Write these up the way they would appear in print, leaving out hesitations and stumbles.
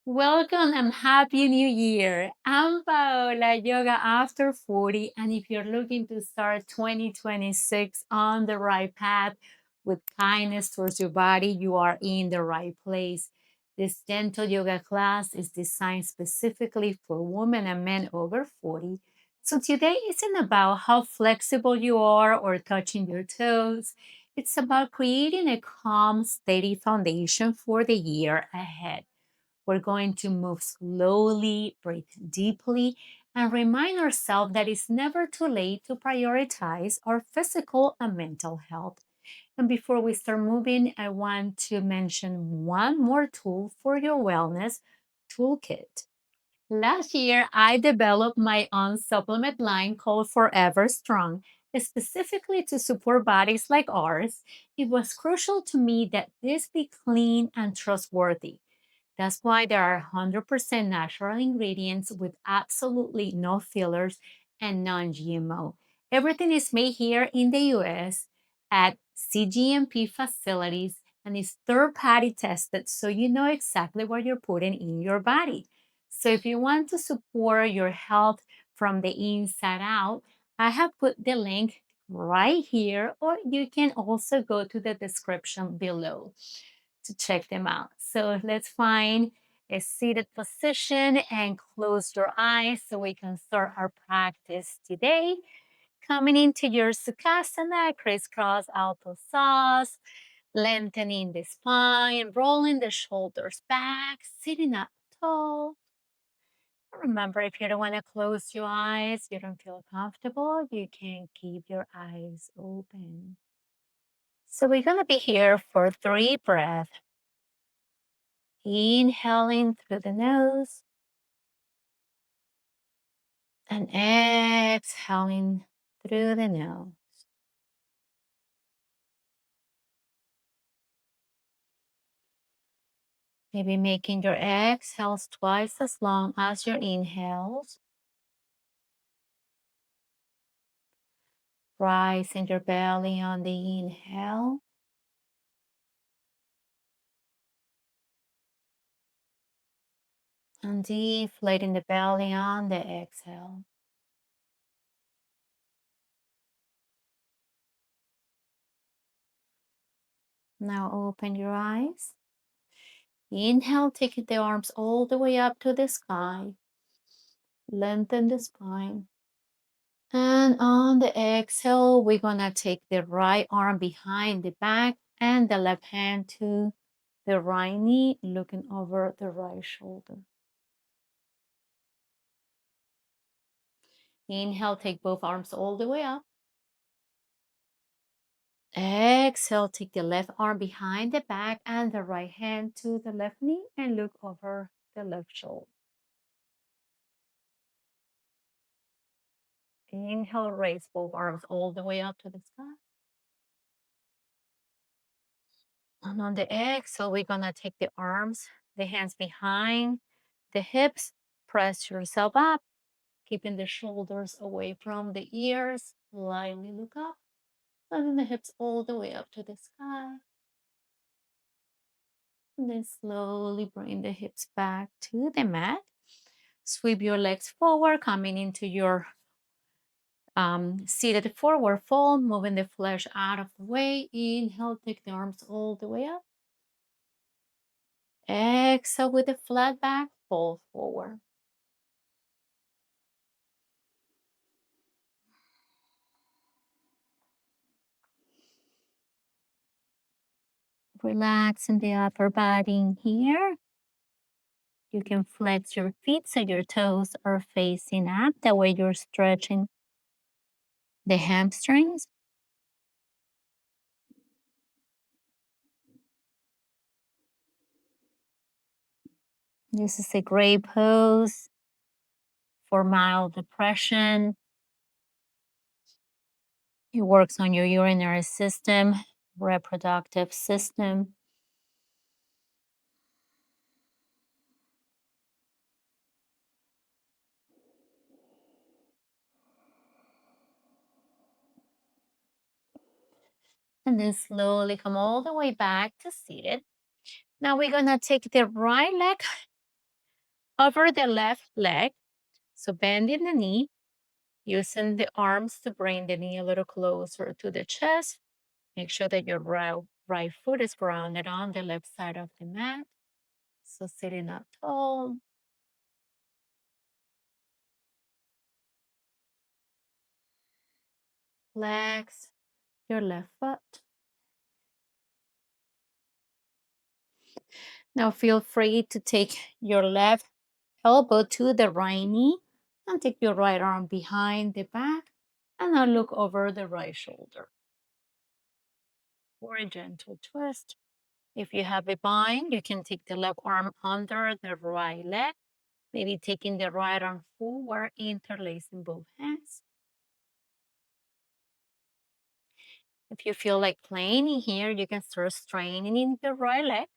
Welcome and happy new year. I'm Paola, Yoga After 40. And if you're looking to start 2026 on the right path with kindness towards your body, you are in the right place. This gentle yoga class is designed specifically for women and men over 40. So today isn't about how flexible you are or touching your toes. It's about creating a calm, steady foundation for the year ahead. We're going to move slowly, breathe deeply, and remind ourselves that it's never too late to prioritize our physical and mental health. And before we start moving, I want to mention one more tool for your wellness toolkit. Last year, I developed my own supplement line called Forever Strong, specifically to support bodies like ours. It was crucial to me that this be clean and trustworthy. That's why there are 100% natural ingredients with absolutely no fillers and non GMO. Everything is made here in the US at CGMP facilities and is third party tested so you know exactly what you're putting in your body. So if you want to support your health from the inside out, I have put the link right here, or you can also go to the description below to check them out. So let's find a seated position and close your eyes so we can start our practice today. Coming into your Sukhasana, crisscross alto saws, lengthening the spine, rolling the shoulders back, sitting up tall. Remember, if you don't want to close your eyes, you don't feel comfortable, you can keep your eyes open. So we're going to be here for 3 breaths. Inhaling through the nose and exhaling through the nose. Maybe making your exhales twice as long as your inhales. Rising your belly on the inhale. And deflating the belly on the exhale. Now open your eyes. Inhale, taking the arms all the way up to the sky. Lengthen the spine. And on the exhale, we're gonna take the right arm behind the back and the left hand to the right knee, looking over the right shoulder. Inhale, take both arms all the way up. Exhale, take the left arm behind the back and the right hand to the left knee and look over the left shoulder. Inhale, raise both arms all the way up to the sky. And on the exhale, we're gonna take the arms, the hands behind the hips, press yourself up, keeping the shoulders away from the ears. Slightly look up, sending the hips all the way up to the sky. And then slowly bring the hips back to the mat. Sweep your legs forward, coming into your seated forward fold, moving the flesh out of the way. Inhale, take the arms all the way up. Exhale with a flat back, fold forward. Relax in the upper body in here. You can flex your feet so your toes are facing up. That way you're stretching the hamstrings. This is a great pose for mild depression. It works on your urinary system, reproductive system. And then slowly come all the way back to seated. Now we're gonna take the right leg over the left leg. So bending the knee, using the arms to bring the knee a little closer to the chest. Make sure that your right foot is grounded on the left side of the mat. So sitting up tall. Flex your left foot. Now feel free to take your left elbow to the right knee and take your right arm behind the back and now look over the right shoulder for a gentle twist. If you have a bind, you can take the left arm under the right leg, maybe taking the right arm forward, interlacing both hands. If you feel like playing in here, you can start straining in the right leg.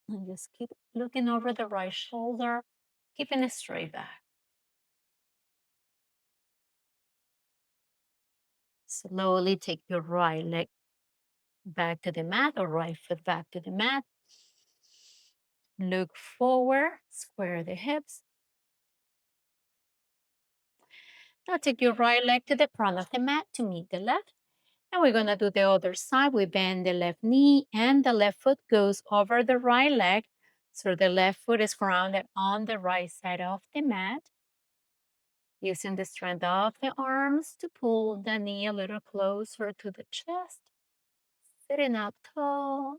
And just keep looking over the right shoulder, keeping it straight back. Slowly take your right leg back to the mat or right foot back to the mat. Look forward, square the hips. Now take your right leg to the front of the mat to meet the left. And we're gonna do the other side. We bend the left knee and the left foot goes over the right leg. So the left foot is grounded on the right side of the mat. Using the strength of the arms to pull the knee a little closer to the chest. Sitting up tall.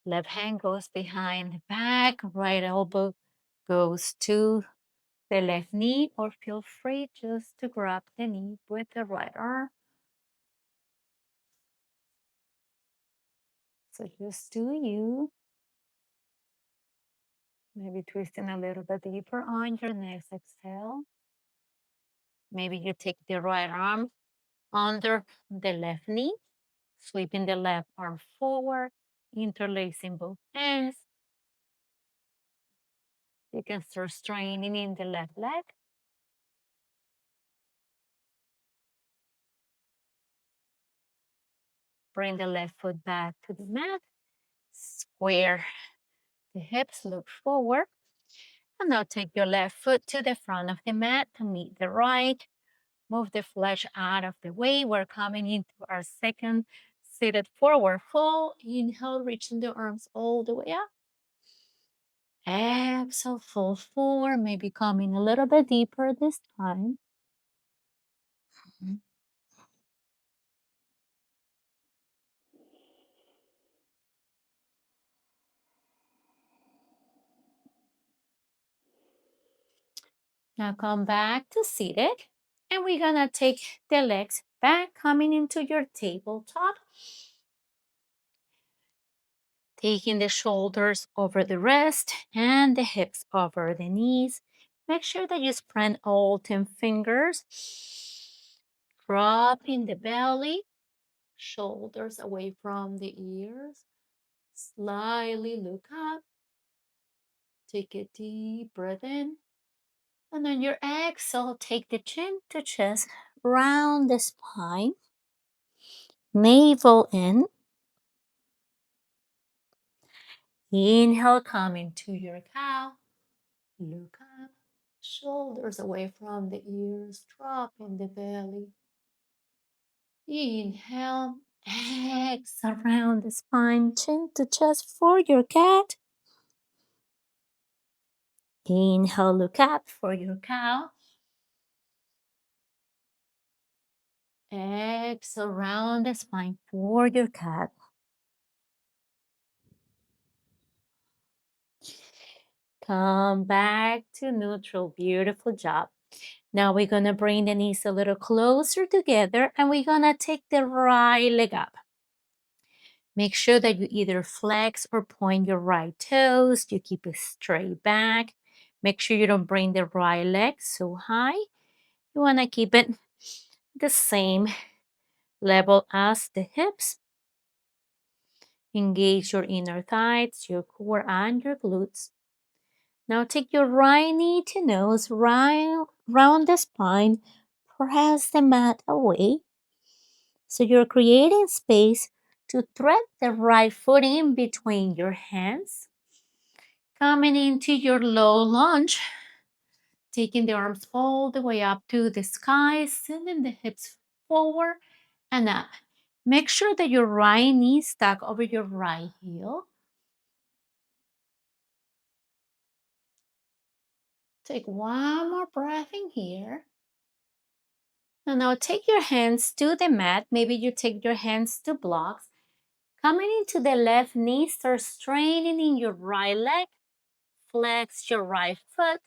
Left hand goes behind the back. Right elbow goes to the left knee, or feel free just to grab the knee with the right arm. So just do you. Maybe twisting a little bit deeper on your next exhale. Maybe you take the right arm under the left knee, sweeping the left arm forward, interlacing both hands. You can start straining in the left leg. Bring the left foot back to the mat. Square the hips, look forward. And now take your left foot to the front of the mat to meet the right. Move the flesh out of the way. We're coming into our second seated forward fold. Inhale, reaching the arms all the way up. Exhale, fold forward, maybe coming a little bit deeper this time. Now come back to seated. And we're gonna take the legs back, coming into your tabletop. Taking the shoulders over the wrist and the hips over the knees. Make sure that you spread all 10 fingers. Dropping the belly, shoulders away from the ears. Slightly look up. Take a deep breath in. And on your exhale, take the chin to chest, round the spine, navel in. Inhale, come into your cow. Look up, shoulders away from the ears, dropping the belly. Inhale, exhale around the spine, chin to chest for your cat. Inhale, look up for your cow. Exhale around the spine for your cat. Come back to neutral. Beautiful job. Now we're going to bring the knees a little closer together and we're going to take the right leg up. Make sure that you either flex or point your right toes. You keep it straight back. Make sure you don't bring the right leg so high. You want to keep it the same level as the hips. Engage your inner thighs, your core, and your glutes. Now take your right knee to nose, round the spine. Press the mat away. So you're creating space to thread the right foot in between your hands. Coming into your low lunge, taking the arms all the way up to the sky, sending the hips forward and up. Make sure that your right knee is stuck over your right heel. Take one more breath in here. And now take your hands to the mat. Maybe you take your hands to blocks. Coming into the left knee, start straightening your right leg. Flex your right foot.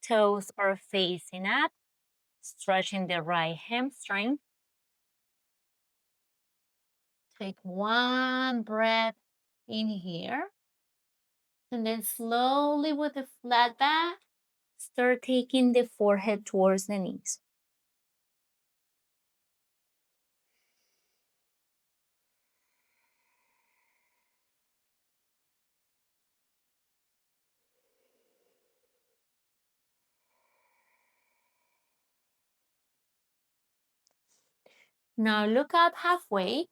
Toes are facing up. Stretching the right hamstring. Take one breath in here. And then slowly with the flat back, start taking the forehead towards the knees. Now look up halfway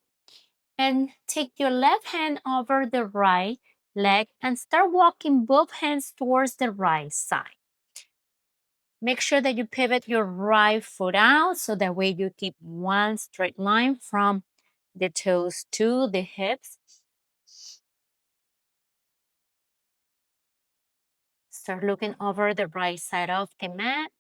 and take your left hand over the right leg and start walking both hands towards the right side. Make sure that you pivot your right foot out so that way you keep one straight line from the toes to the hips. Start looking over the right side of the mat.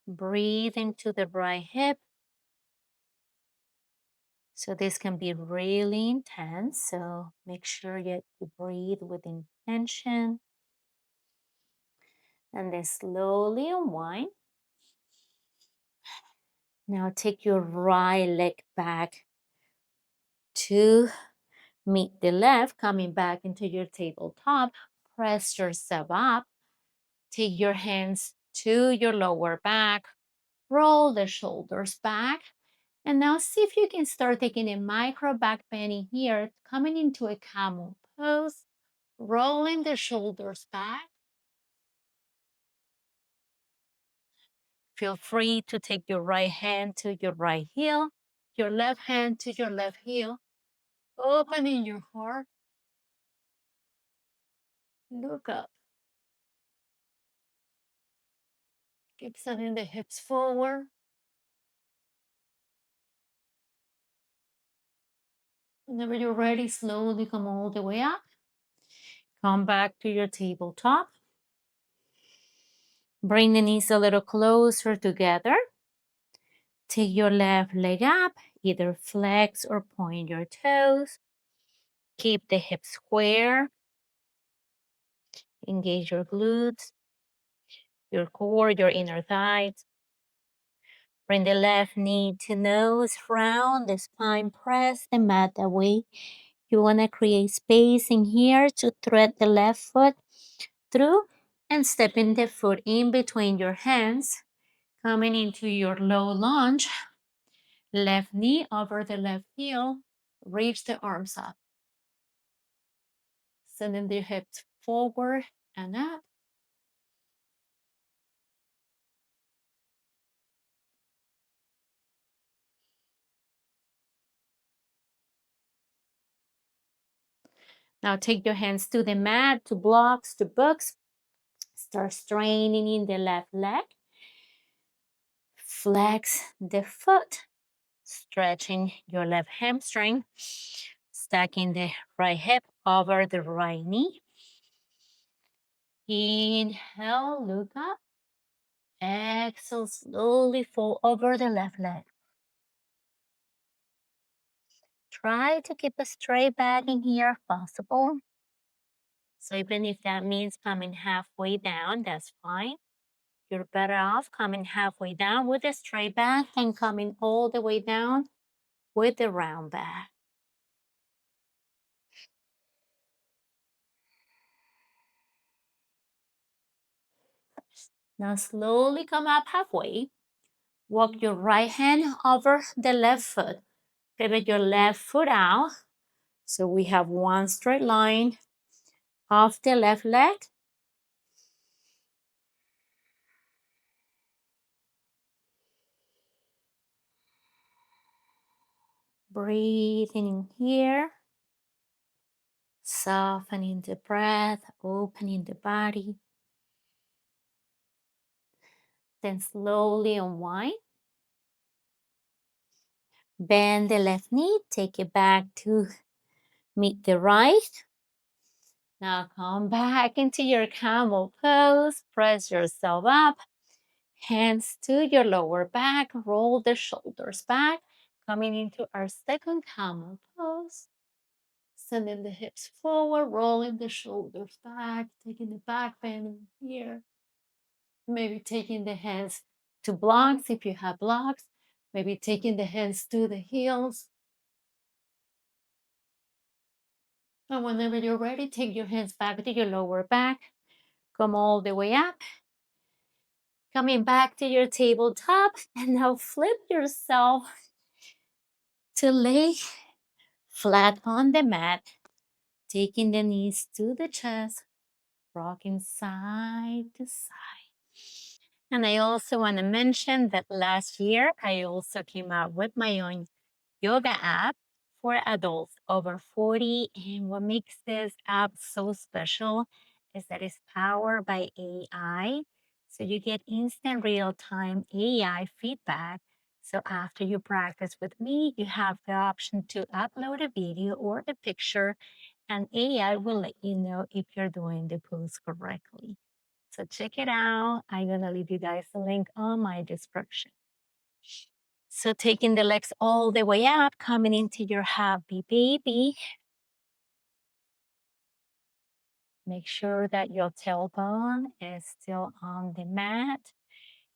Breathe into the right hip. So this can be really intense. So make sure that you breathe with intention. And then slowly unwind. Now take your right leg back to meet the left, coming back into your tabletop. Press yourself up. Take your hands to your lower back. Roll the shoulders back. And now see if you can start taking a micro back bending here, coming into a camel pose, rolling the shoulders back. Feel free to take your right hand to your right heel, your left hand to your left heel, opening your heart. Look up. Keep sending the hips forward. Whenever you're ready, slowly come all the way up. Come back to your tabletop. Bring the knees a little closer together. Take your left leg up, either flex or point your toes. Keep the hips square. Engage your glutes, your core, your inner thighs. Bring the left knee to nose, round the spine, press the mat away. You want to create space in here to thread the left foot through and stepping the foot in between your hands. Coming into your low lunge, left knee over the left heel, reach the arms up. Sending the hips forward and up. Now take your hands to the mat, to blocks, to books. Start straining in the left leg. Flex the foot, stretching your left hamstring, stacking the right hip over the right knee. Inhale, look up. Exhale, slowly fall over the left leg. Try to keep a straight back in here if possible. So even if that means coming halfway down, that's fine. You're better off coming halfway down with a straight back than coming all the way down with the round back. Now slowly come up halfway. Walk your right hand over the left foot. Pivot your left foot out. So we have one straight line off the left leg. Breathing in here, softening the breath, opening the body. Then slowly unwind. Bend the left knee, take it back to meet the right. Now come back into your camel pose. Press yourself up. Hands to your lower back. Roll the shoulders back. Coming into our second camel pose. Sending the hips forward, rolling the shoulders back, taking the back bend here. Maybe taking the hands to blocks if you have blocks. Maybe taking the hands to the heels. And whenever you're ready, take your hands back to your lower back. Come all the way up. Coming back to your tabletop. And now flip yourself to lay flat on the mat. Taking the knees to the chest. Rocking side to side. And I also want to mention that last year, I also came out with my own yoga app for adults over 40. And what makes this app so special is that it's powered by AI. So you get instant real-time AI feedback. So after you practice with me, you have the option to upload a video or a picture, and AI will let you know if you're doing the pose correctly. So check it out. I'm going to leave you guys a link on my description. So taking the legs all the way up, coming into your happy baby. Make sure that your tailbone is still on the mat.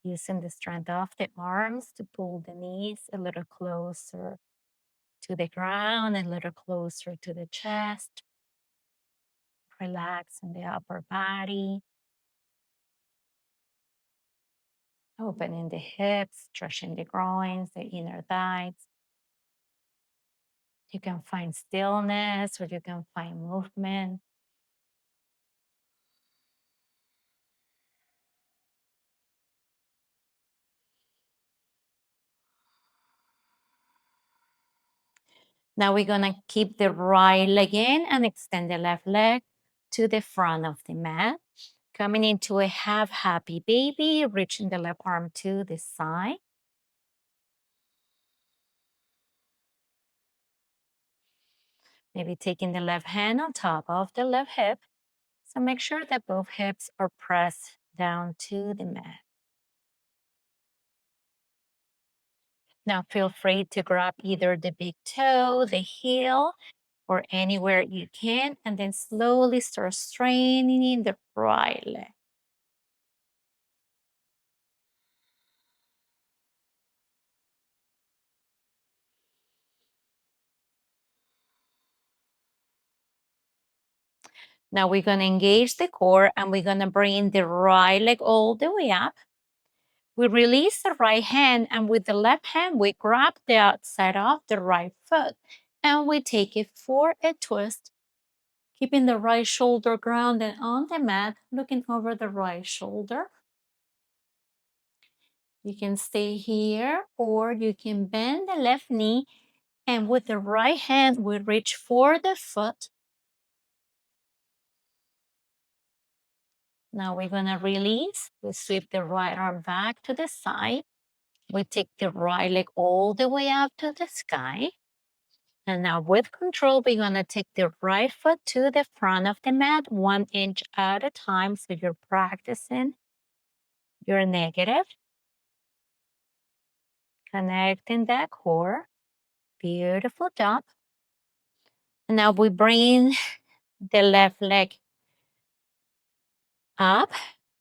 Using the strength of the arms to pull the knees a little closer to the ground, a little closer to the chest. Relax in the upper body. Opening the hips, stretching the groins, the inner thighs. You can find stillness or you can find movement. Now we're gonna keep the right leg in and extend the left leg to the front of the mat. Coming into a half happy baby, reaching the left arm to the side. Maybe taking the left hand on top of the left hip. So make sure that both hips are pressed down to the mat. Now feel free to grab either the big toe, the heel, or anywhere you can, and then slowly start straining the right leg. Now we're going to engage the core and we're going to bring the right leg all the way up. We release the right hand, and with the left hand, we grab the outside of the right foot and we take it for a twist, keeping the right shoulder grounded on the mat, looking over the right shoulder. You can stay here or you can bend the left knee, and with the right hand, we reach for the foot. Now we're going to release. We sweep the right arm back to the side. We take the right leg all the way up to the sky. And now with control, we're going to take the right foot to the front of the mat, 1 inch at a time. So you're practicing your negative. Connecting that core. Beautiful job. And now we bring the left leg up.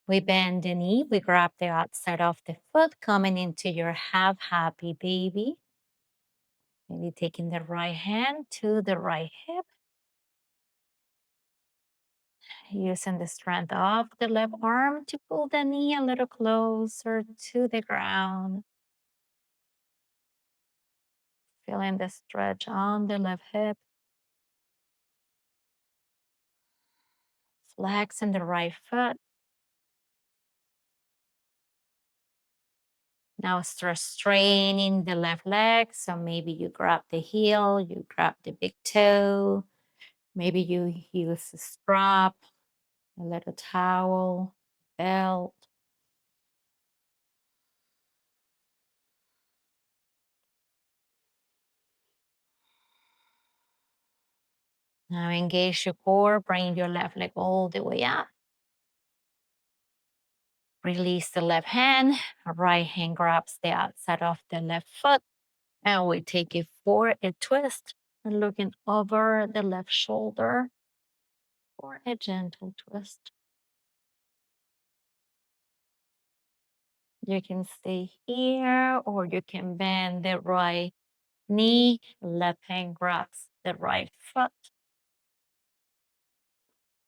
We bend the knee. We grab the outside of the foot, coming into your half happy baby. Maybe taking the right hand to the right hip. Using the strength of the left arm to pull the knee a little closer to the ground. Feeling the stretch on the left hip. Flexing the right foot. Now start straining the left leg. So maybe you grab the heel, you grab the big toe. Maybe you use a strap, a little towel, belt. Now engage your core, bring your left leg all the way up. Release the left hand, right hand grabs the outside of the left foot, and we take it for a twist, looking over the left shoulder for a gentle twist. You can stay here, or you can bend the right knee, left hand grabs the right foot.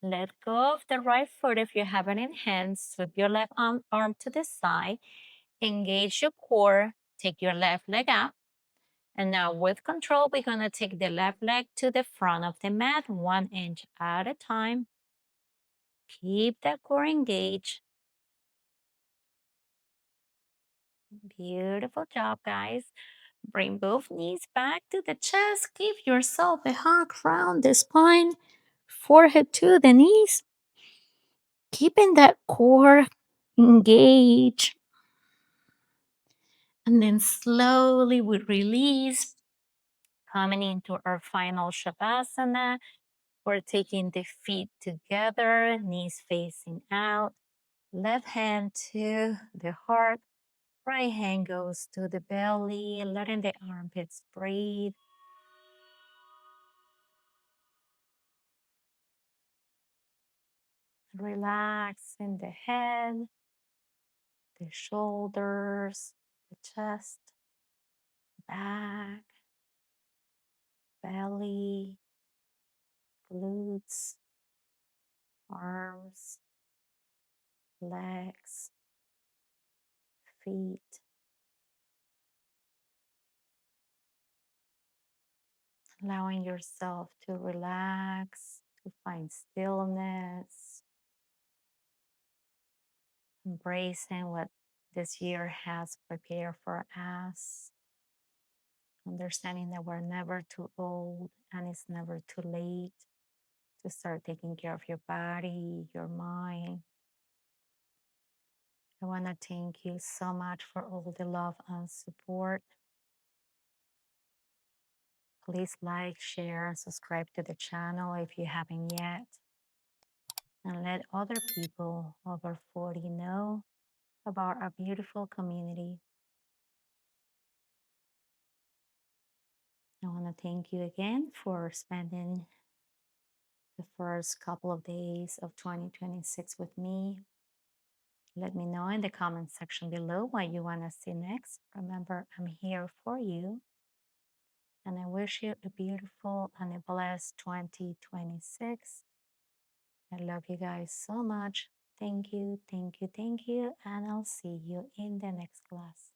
Let go of the right foot if you have it in hands. Sweep your left arm to the side. Engage your core. Take your left leg out. And now with control, we're going to take the left leg to the front of the mat, 1 inch at a time. Keep that core engaged. Beautiful job, guys. Bring both knees back to the chest. Give yourself a hug round the spine, forehead to the knees. Keeping that core engaged. And then slowly we release, coming into our final Savasana. We're taking the feet together, knees facing out, left hand to the heart, right hand goes to the belly, letting the armpits breathe. Relax in the head, the shoulders, the chest, back, belly, glutes, arms, legs, feet. Allowing yourself to relax, to find stillness, embracing what this year has prepared for us, understanding that we're never too old and it's never too late to start taking care of your body, your mind. I want to thank you so much for all the love and support. Please like, share, and subscribe to the channel if you haven't yet. And let other people over 40 know about our beautiful community. I want to thank you again for spending the first couple of days of 2026 with me. Let me know in the comment section below what you want to see next. Remember, I'm here for you. And I wish you a beautiful and a blessed 2026. I love you guys so much. Thank you, thank you, thank you. And I'll see you in the next class.